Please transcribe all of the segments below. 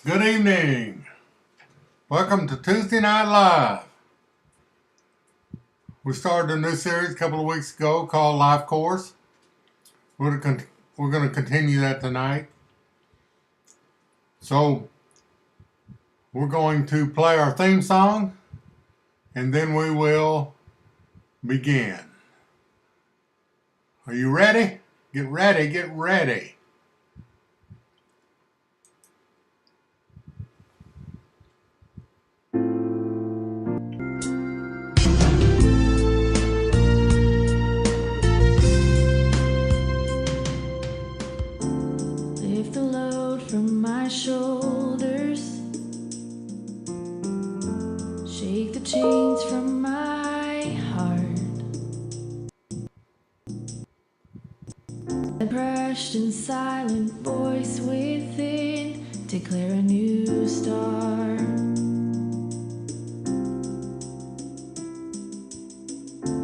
Good evening. Welcome to Tuesday Night Live. We started a new series a couple of weeks ago called Life Course. We're going to continue that tonight. So we're going to play our theme song and then we will begin. Are you ready? Get ready, get ready. Lift the load from my shoulders, shake the chains from my heart. A brushed and silent voice within, declare a new start.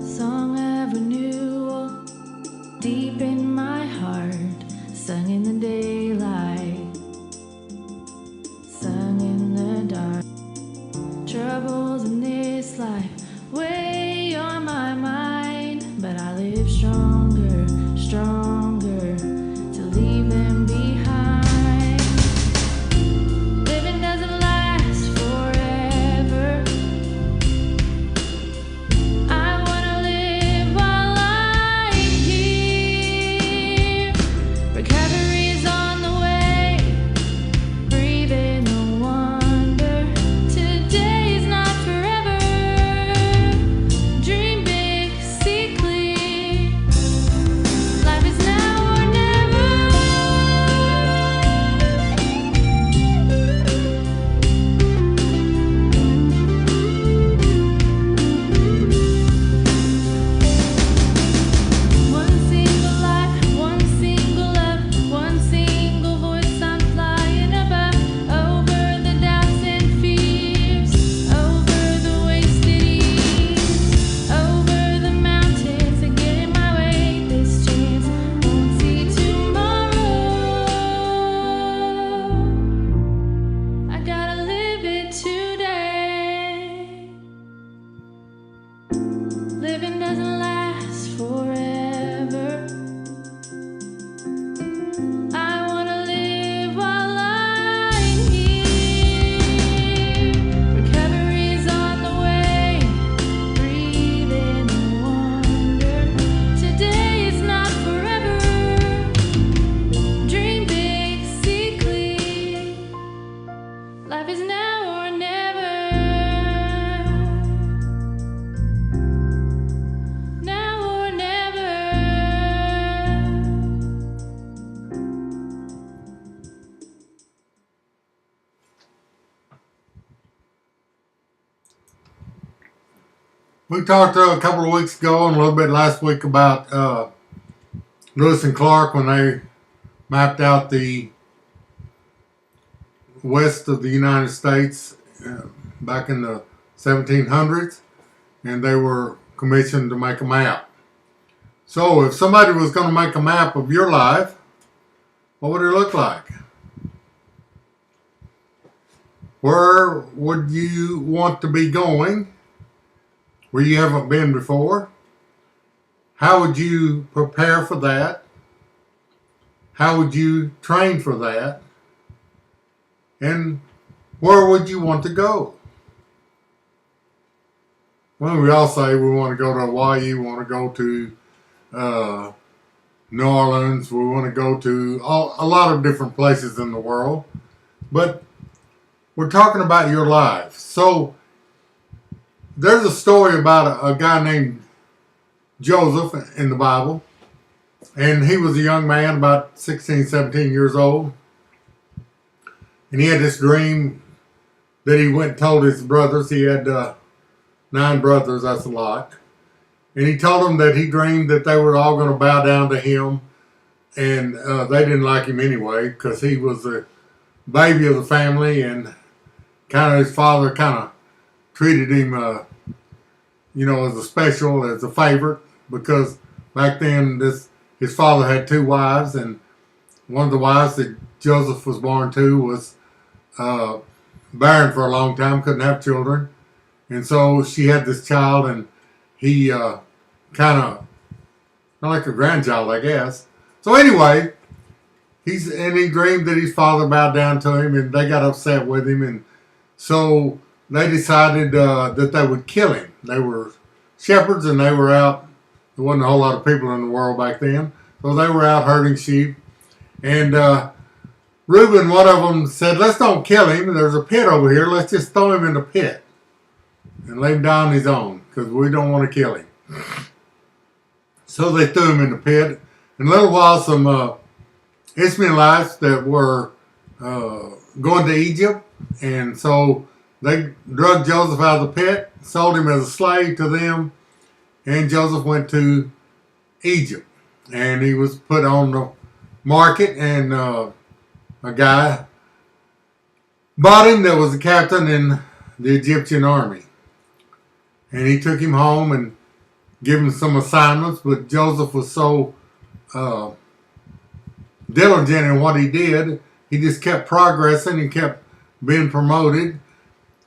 Song of renewal, deep in my heart, sung in the daylight, sung in the dark. Troubles in this life weigh on my mind, but I live stronger, stronger, to leave them behind. Living doesn't last forever. I wanna live while I'm here. Recovery is on the way, breathing the wonder. Today is not forever. Dream big, see clear. Life is now or never. One single life, one single love, one single voice I'm flying above. Over the doubts and fears, over the wasted years, over the mountains that get in my way. This chance won't see tomorrow. I gotta live it today. Living doesn't last forever. I wanna live while I'm here. Recovery's on the way, breathing the wonder. Today is not forever. Dream big, see clear. Life is now or never. Now or never. We talked a couple of weeks ago and a little bit last week about Lewis and Clark when they mapped out the west of the United States back in the 1700s, and they were commissioned to make a map. So if somebody was going to make a map of your life, what would it look like? Where would you want to be going where you haven't been before? How would you prepare for that? How would you train for that? And where would you want to go? Well, we all say we want to go to Hawaii, we want to go to New Orleans, we want to go to a lot of different places in the world. But we're talking about your life. So there's a story about a guy named Joseph in the Bible. And he was a young man, about 16, 17 years old. And he had this dream that he went and told his brothers. He had 9 brothers, that's a lot. And he told them that he dreamed that they were all going to bow down to him. And they didn't like him anyway because he was the baby of the family. And kind of his father kind of treated him, as a special, as a favorite. Because back then his father had 2 wives. And one of the wives that Joseph was born to was uh, barren for a long time, couldn't have children. And so she had this child, and he kind of, not like a grandchild, I guess. So anyway, he dreamed that his father bowed down to him, and they got upset with him, and so they decided that they would kill him. They were shepherds, and they were out. There wasn't a whole lot of people in the world back then, so they were out herding sheep. And Reuben, one of them, said, "Let's don't kill him. There's a pit over here. Let's just throw him in the pit and lay him down on his own, because we don't want to kill him." So they threw him in the pit. In a little while, some Ishmaelites that were going to Egypt, and so they drugged Joseph out of the pit, sold him as a slave to them, and Joseph went to Egypt, and he was put on the market, and a guy bought him that was a captain in the Egyptian army, and he took him home and gave him some assignments, but Joseph was so diligent in what he did, he just kept progressing and kept being promoted,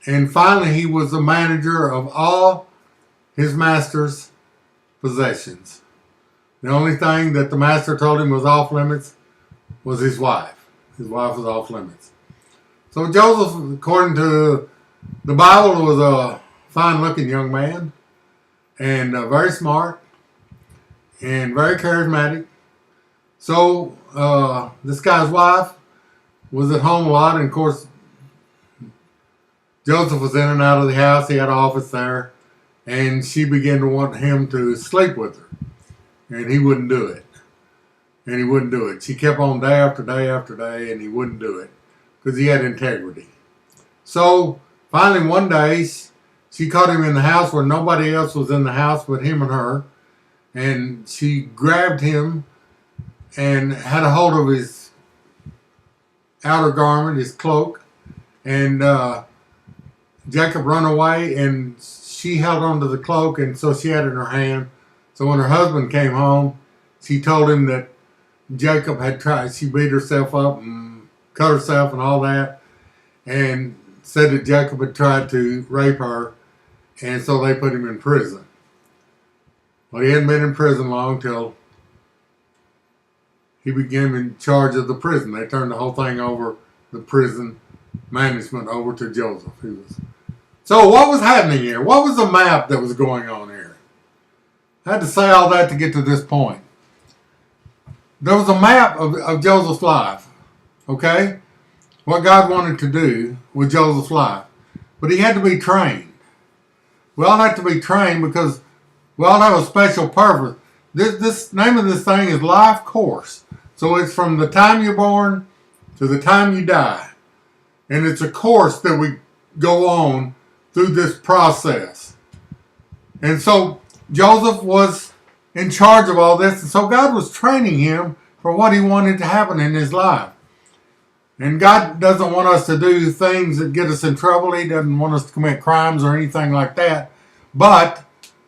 and finally he was the manager of all his master's possessions. The only thing that the master told him was off limits was his wife. His wife was off limits. So Joseph, according to the Bible, was a fine-looking young man, and very smart, and very charismatic. So this guy's wife was at home a lot, and of course Joseph was in and out of the house. He had an office there, and she began to want him to sleep with her, and he wouldn't do it. And he wouldn't do it. She kept on day after day after day, and he wouldn't do it because he had integrity. So finally one day she caught him in the house where nobody else was in the house but him and her, and she grabbed him and had a hold of his outer garment, his cloak, and Jacob run away, and she held onto the cloak, and so she had it in her hand. So when her husband came home, she told him that Jacob had tried, she beat herself up and cut herself and all that, and said that Jacob had tried to rape her, and so they put him in prison. Well, he hadn't been in prison long till he became in charge of the prison. They turned the whole thing over, the prison management over to Joseph. So what was happening here? What was the map that was going on here? I had to say all that to get to this point. There was a map of Joseph's life, okay? What God wanted to do with Joseph's life. But he had to be trained. We all have to be trained because we all have a special purpose. This name of this thing is life course. So it's from the time you're born to the time you die. And it's a course that we go on through this process. And so Joseph was in charge of all this. And so God was training him for what he wanted to happen in his life. And God doesn't want us to do things that get us in trouble. He doesn't want us to commit crimes or anything like that. But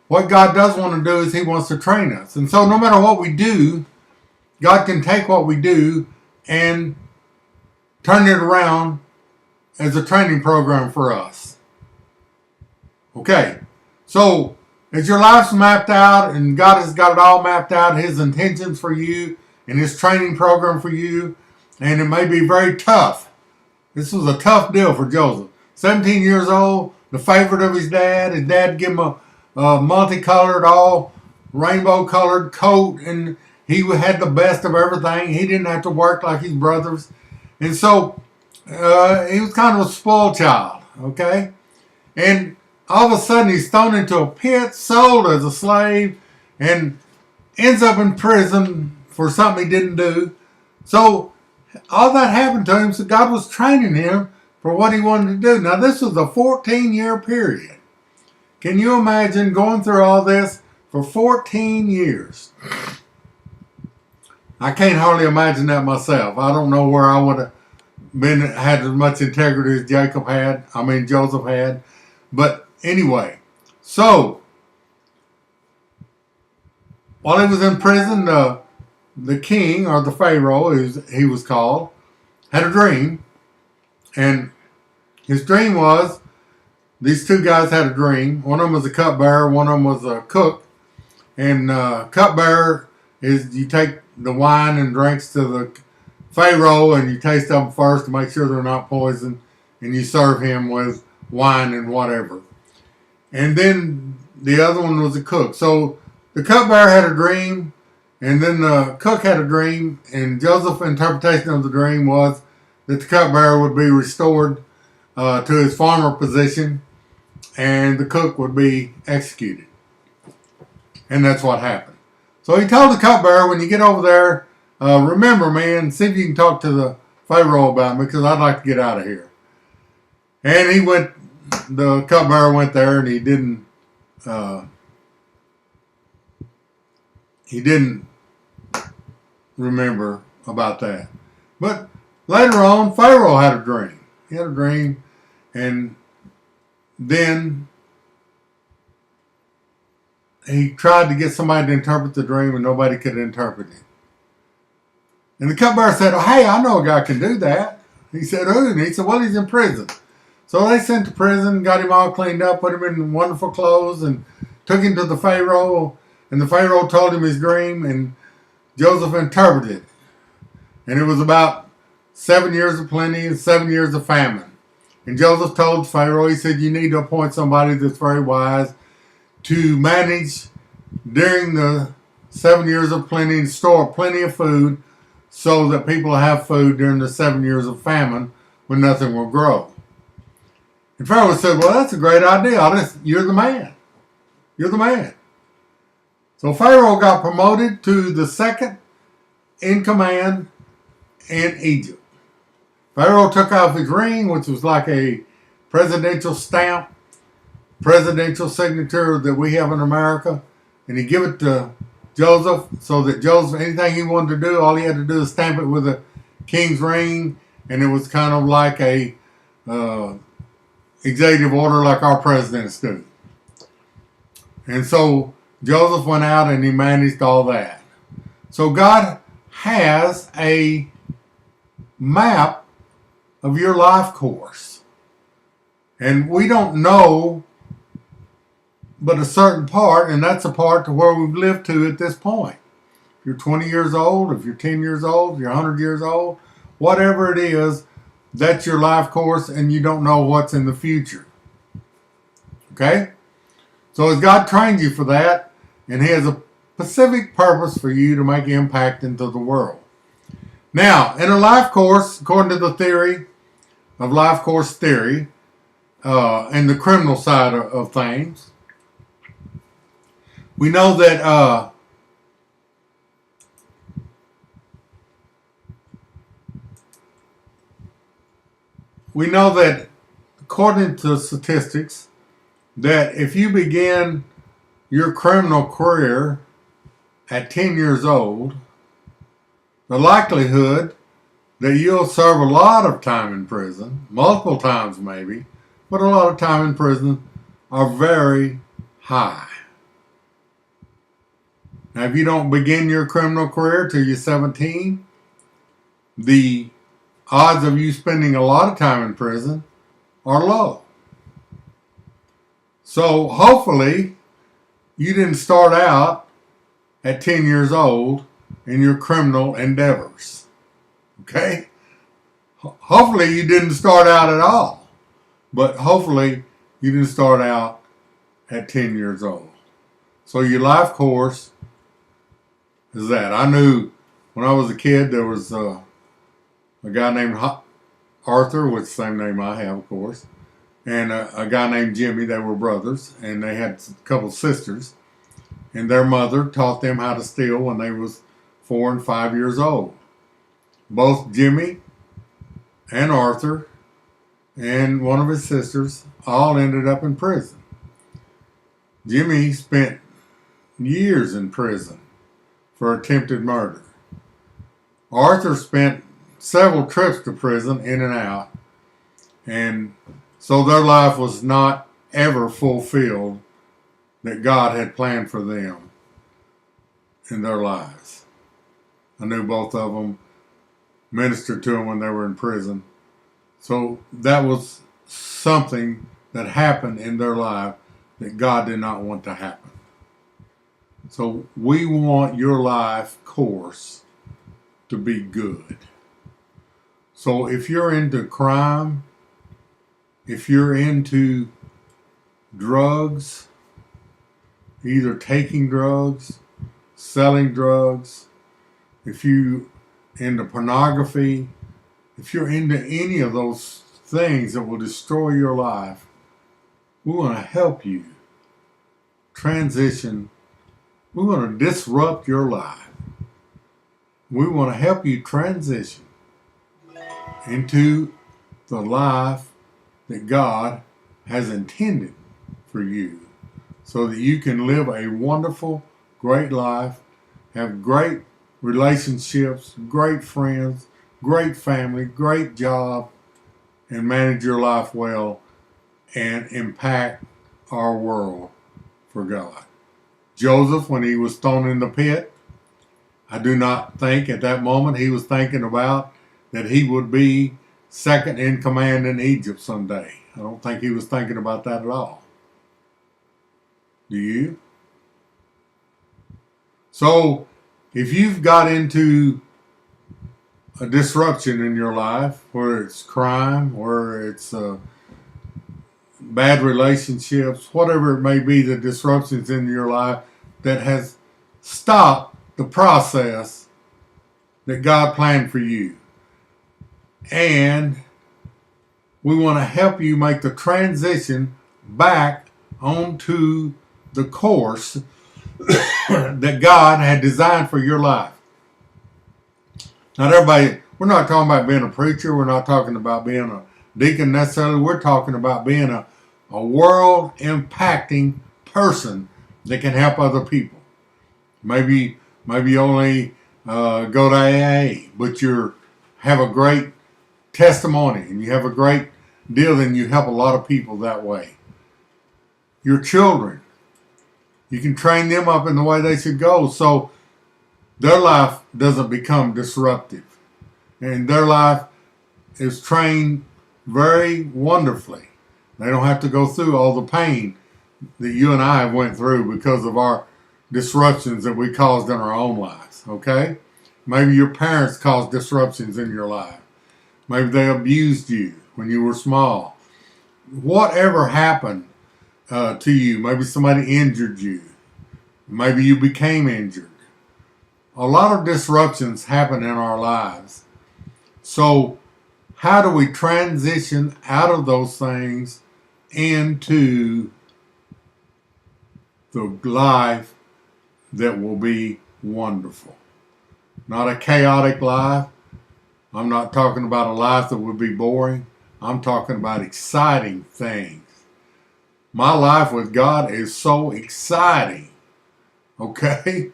what God does want to do is he wants to train us. And so no matter what we do, God can take what we do and turn it around as a training program for us. Okay, so as your life's mapped out and God has got it all mapped out, his intentions for you and his training program for you, and it may be very tough. This was a tough deal for Joseph. 17 years old, the favorite of his dad. His dad gave him a multicolored, all rainbow-colored coat, and he had the best of everything. He didn't have to work like his brothers. And so he was kind of a spoiled child, okay? And all of a sudden he's thrown into a pit, sold as a slave, and ends up in prison for something he didn't do. So all that happened to him, so God was training him for what he wanted to do. Now this was a 14-year period. Can you imagine going through all this for 14 years? I can't hardly imagine that myself. I don't know where I would have had as much integrity as Joseph had. But anyway, so while he was in prison, the king, or the Pharaoh, as he was called, had a dream. And his dream was, these two guys had a dream. One of them was a cupbearer, one of them was a cook. And cupbearer is you take the wine and drinks to the Pharaoh and you taste them first to make sure they're not poisoned, and you serve him with wine and whatever. And then the other one was a cook. So the cupbearer had a dream, and then the cook had a dream, and Joseph's interpretation of the dream was that the cupbearer would be restored to his former position, and the cook would be executed. And that's what happened. So he told the cupbearer, when you get over there, remember me and see if you can talk to the Pharaoh about me, because I'd like to get out of here. And the cupbearer went there, and he didn't remember about that. But later on, Pharaoh had a dream. He had a dream, and then he tried to get somebody to interpret the dream, and nobody could interpret it. And the cupbearer said, "Oh, hey, I know a guy can do that." He said, "Who?" And he said, "Well, he's in prison." So they sent to prison, got him all cleaned up, put him in wonderful clothes, and took him to the Pharaoh. And the Pharaoh told him his dream, and Joseph interpreted it. And it was about 7 years of plenty and 7 years of famine. And Joseph told Pharaoh, he said, "You need to appoint somebody that's very wise to manage during the 7 years of plenty and store plenty of food so that people have food during the 7 years of famine when nothing will grow." And Pharaoh said, "Well, that's a great idea. You're the man. You're the man." So Pharaoh got promoted to the second in command in Egypt. Pharaoh took off his ring, which was like a presidential stamp, presidential signature that we have in America, and he gave it to Joseph, so that Joseph, anything he wanted to do, all he had to do is stamp it with a king's ring, and it was kind of like a executive order like our presidents do. And so Joseph went out and he managed all that. So God has a map of your life course. And we don't know but a certain part, and that's a part to where we've lived to at this point. If you're 20 years old, if you're 10 years old, if you're 100 years old, whatever it is, that's your life course, and you don't know what's in the future. Okay? So as God trains you for that, and He has a specific purpose for you to make impact into the world. Now, in a life course, according to the theory of life course theory, and the criminal side of things, we know that according to statistics, that if you begin your criminal career at 10 years old, the likelihood that you'll serve a lot of time in prison, multiple times maybe, but a lot of time in prison, are very high. Now, if you don't begin your criminal career till you're 17, the odds of you spending a lot of time in prison are low. So hopefully you didn't start out at 10 years old in your criminal endeavors. Okay? Hopefully you didn't start out at all. But hopefully you didn't start out at 10 years old. So your life course is that. I knew when I was a kid there was a guy named Arthur, with the same name I have, of course, and a guy named Jimmy. They were brothers, and they had a couple sisters, and their mother taught them how to steal when they was 4 and 5 years old. Both Jimmy and Arthur and one of his sisters all ended up in prison. Jimmy spent years in prison for attempted murder. Arthur spent several trips to prison, in and out, and so their life was not ever fulfilled that God had planned for them in their lives. I knew both of them, ministered to them when they were in prison. So that was something that happened in their life that God did not want to happen. So we want your life course to be good. So if you're into crime, if you're into drugs, either taking drugs, selling drugs, if you into pornography, if you're into any of those things that will destroy your life, we want to help you transition. We want to disrupt your life. We want to help you transition into the life that God has intended for you so that you can live a wonderful, great life, have great relationships, great friends, great family, great job, and manage your life well and impact our world for God. Joseph, when he was thrown in the pit, I do not think at that moment he was thinking about that he would be second in command in Egypt someday. I don't think he was thinking about that at all. Do you? So, if you've got into a disruption in your life, whether it's crime, whether it's bad relationships, whatever it may be, the disruptions in your life that has stopped the process that God planned for you. And we want to help you make the transition back onto the course that God had designed for your life. Not everybody, we're not talking about being a preacher, we're not talking about being a deacon necessarily, we're talking about being a world impacting person that can help other people. Maybe you only go to AA, but you have a great testimony and you have a great deal, and you help a lot of people that way. Your children, you can train them up in the way they should go so their life doesn't become disruptive. And their life is trained very wonderfully. They don't have to go through all the pain that you and I went through because of our disruptions that we caused in our own lives, okay? Maybe your parents caused disruptions in your life. Maybe they abused you when you were small. Whatever happened to you, maybe somebody injured you. Maybe you became injured. A lot of disruptions happen in our lives. So how do we transition out of those things into the life that will be wonderful? Not a chaotic life. I'm not talking about a life that would be boring. I'm talking about exciting things. My life with God is so exciting. Okay?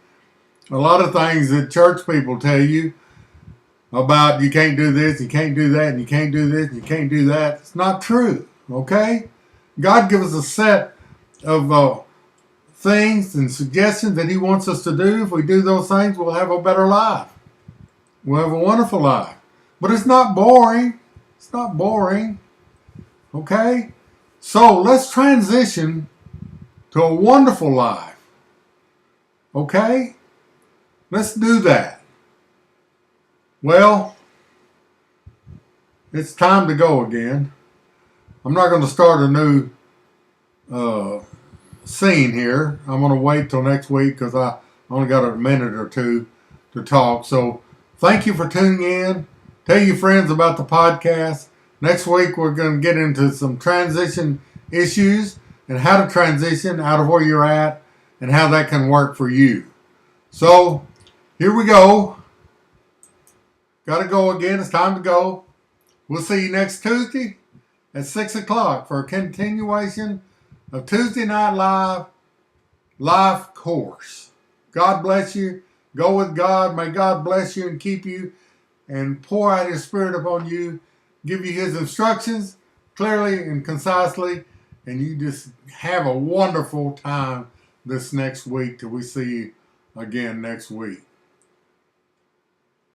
A lot of things that church people tell you about you can't do this, you can't do that, and you can't do this, and you can't do that. It's not true. Okay? God gives us a set of things and suggestions that He wants us to do. If we do those things, we'll have a better life. We'll have a wonderful life. But it's not boring. It's not boring. Okay? So let's transition to a wonderful life. Okay? Let's do that. Well, it's time to go again. I'm not going to start a new scene here. I'm going to wait till next week because I only got a minute or two to talk. So thank you for tuning in. Tell your friends about the podcast. Next week we're going to get into some transition issues and how to transition out of where you're at and how that can work for you. So here we go. Got to go again. It's time to go. We'll see you next Tuesday at 6 o'clock for a continuation of Tuesday Night Life Course. God bless you. Go with God. May God bless you and keep you and pour out His Spirit upon you. Give you His instructions clearly and concisely. And you just have a wonderful time this next week till we see you again next week.